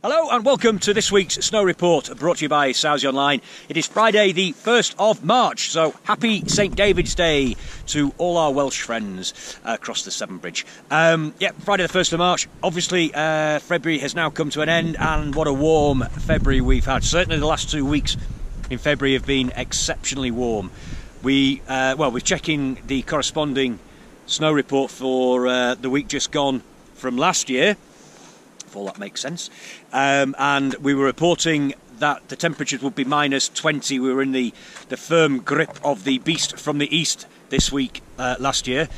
Hello and welcome to this week's Snow Report, brought to you by Sauze Online. It is Friday the 1st of March, so happy St David's Day to all our Welsh friends across the Severn Bridge. Friday the 1st of March. Obviously February has now come to an end, and what a warm February we've had. Certainly the last 2 weeks in February have been exceptionally warm. We're checking the corresponding snow report for the week just gone from last year, if all that makes sense, and we were reporting that the temperatures would be minus 20. We were in the firm grip of the beast from the east this week last year,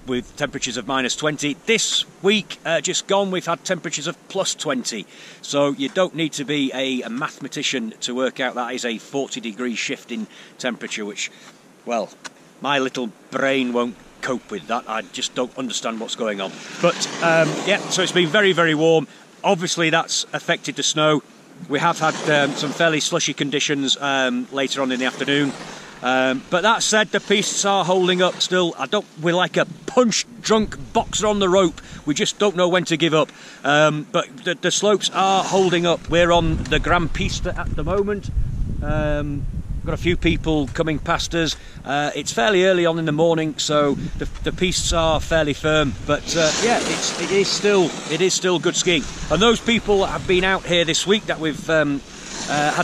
with temperatures of minus 20. This week just gone, we've had temperatures of plus 20, so you don't need to be a mathematician to work out that is a 40-degree shift in temperature, which, well, my little brain won't cope with that. I just don't understand what's going on. But so it's been very, very warm. Obviously that's affected the snow. We have had some fairly slushy conditions later on in the afternoon, but that said, the pistes are holding up still. We're like a punch-drunk boxer on the rope. We just don't know when to give up, but the slopes are holding up. We're on the Grand Piste at the moment. Got a few people coming past us. It's fairly early on in the morning, so the pistes are fairly firm. But it is still good skiing. And those people that have been out here this week that we've had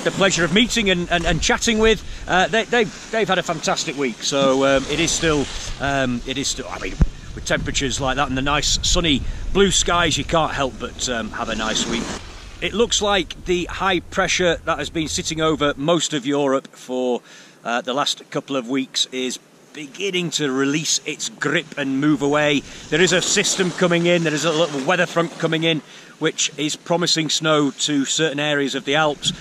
the pleasure of meeting and chatting with, they've had a fantastic week. So it is still. I mean, with temperatures like that and the nice sunny blue skies, you can't help but have a nice week. It looks like the high pressure that has been sitting over most of Europe for the last couple of weeks is beginning to release its grip and move away. There is a system coming in, there is a little weather front coming in, which is promising snow to certain areas of the Alps.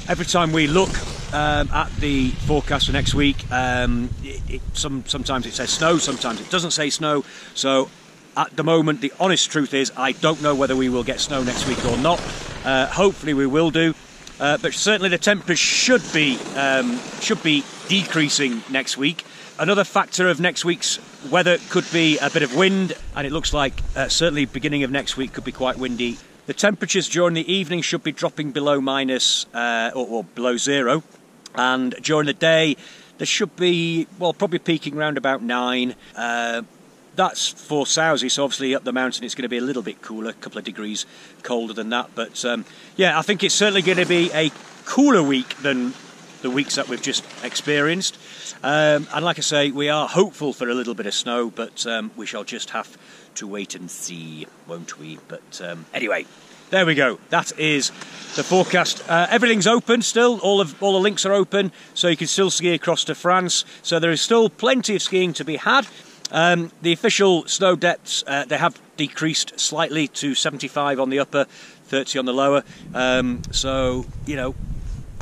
Every time we look at the forecast for next week, sometimes it says snow, sometimes it doesn't say snow. So at the moment, the honest truth is, I don't know whether we will get snow next week or not. Hopefully we will do, but certainly the temperatures should be decreasing next week. Another factor of next week's weather could be a bit of wind, and it looks like certainly beginning of next week could be quite windy. The temperatures during the evening should be dropping below minus or below zero, and during the day there should be, well, probably peaking around about 9. That's for Sauze, so obviously up the mountain it's going to be a little bit cooler, a couple of degrees colder than that. But I think it's certainly going to be a cooler week than the weeks that we've just experienced. And like I say, we are hopeful for a little bit of snow, but we shall just have to wait and see, won't we? But anyway, there we go. That is the forecast. Everything's open still. All the links are open, so you can still ski across to France. So there is still plenty of skiing to be had. The official snow depths, they have decreased slightly to 75 on the upper, 30 on the lower. So, you know,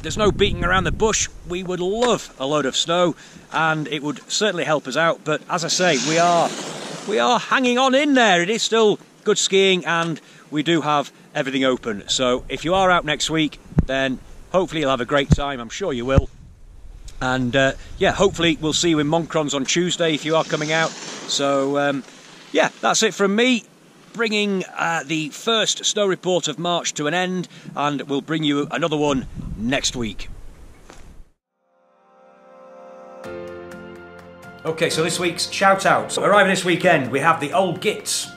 there's no beating around the bush. We would love a load of snow, and it would certainly help us out. But as I say, we are hanging on in there. It is still good skiing, and we do have everything open. So if you are out next week, then hopefully you'll have a great time. I'm sure you will. And hopefully we'll see you in Moncrons on Tuesday if you are coming out. So that's it from me, bringing the first snow report of March to an end, and we'll bring you another one next week. Okay, so this week's shout outs. Arriving this weekend, we have the Old Gits.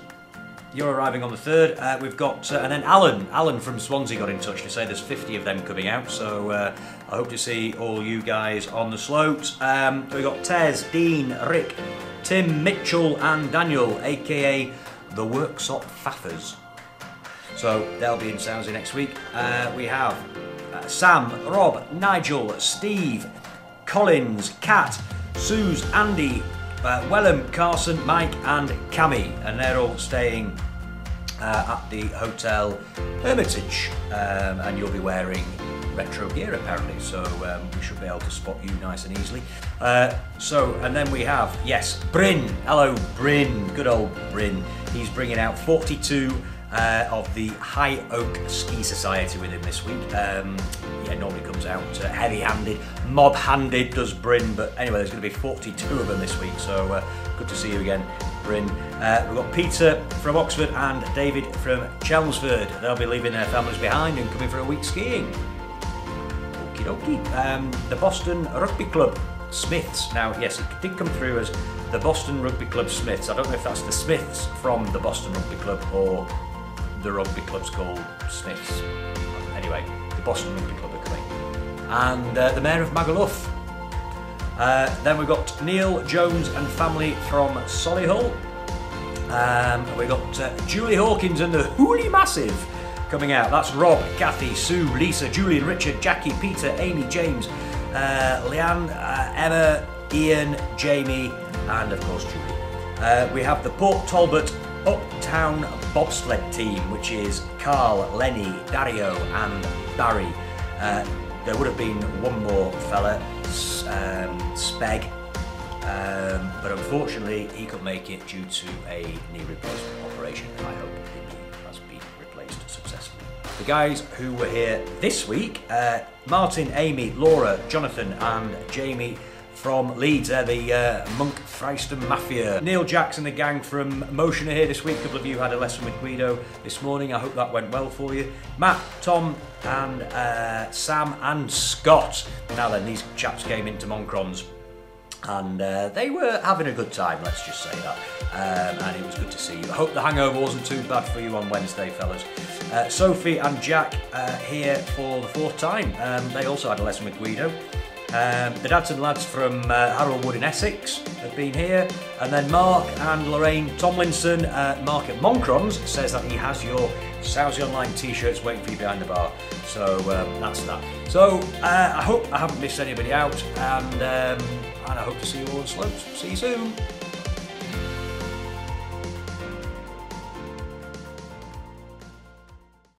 You're arriving on the 3rd. We've got, and then Alan from Swansea got in touch to say there's 50 of them coming out, so I hope to see all you guys on the slopes. We've got Tez, Dean, Rick, Tim, Mitchell and Daniel, aka the Worksop Faffers. So they'll be in Sauze next week. We have Sam, Rob, Nigel, Steve, Collins, Kat, Suze, Andy, Wellham, Carson, Mike and Cammy, and they're all staying at the Hotel Hermitage, and you'll be wearing retro gear apparently, so we should be able to spot you nice and easily. And then we have, yes, Bryn. Hello Bryn, good old Bryn. He's bringing out 42 of the High Oak Ski Society with him this week. Normally comes out heavy-handed, mob-handed does Bryn, but anyway, there's going to be 42 of them this week, so good to see you again, Bryn. We've got Peter from Oxford and David from Chelmsford. They'll be leaving their families behind and coming for a week skiing. Okie dokie. The Boston Rugby Club Smiths. Now, yes, it did come through as the Boston Rugby Club Smiths. I don't know if that's the Smiths from the Boston Rugby Club or the rugby club's called Smiths. Anyway, the Boston Rugby Club are coming. And the Mayor of Magaluf. Then we've got Neil Jones and family from Solihull. We've got Julie Hawkins and the Hooley Massive coming out. That's Rob, Kathy, Sue, Lisa, Julian, Richard, Jackie, Peter, Amy, James, Leanne, Emma, Ian, Jamie, and of course Julie. We have the Port Talbot Uptown Bobsled team, which is Carl, Lenny, Dario, and Barry. There would have been one more fella, Speg, but unfortunately he couldn't make it due to a knee replacement operation. I hope the knee has been replaced successfully. The guys who were here this week, Martin, Amy, Laura, Jonathan and Jamie from Leeds, the Monk Freiston Mafia. Neil Jackson, the gang from Motion are here this week. A couple of you had a lesson with Guido this morning. I hope that went well for you. Matt, Tom and Sam and Scott. Now then, these chaps came into Moncrons and they were having a good time, let's just say that. And it was good to see you. I hope the hangover wasn't too bad for you on Wednesday, fellas. Sophie and Jack here for the 4th time. They also had a lesson with Guido. The dads and lads from Harrow Wood in Essex have been here, and then Mark and Lorraine Tomlinson. Mark at Moncrons says that he has your Sauze Online t-shirts waiting for you behind the bar, so that's that. So I hope I haven't missed anybody out, and I hope to see you all on slopes. See you soon.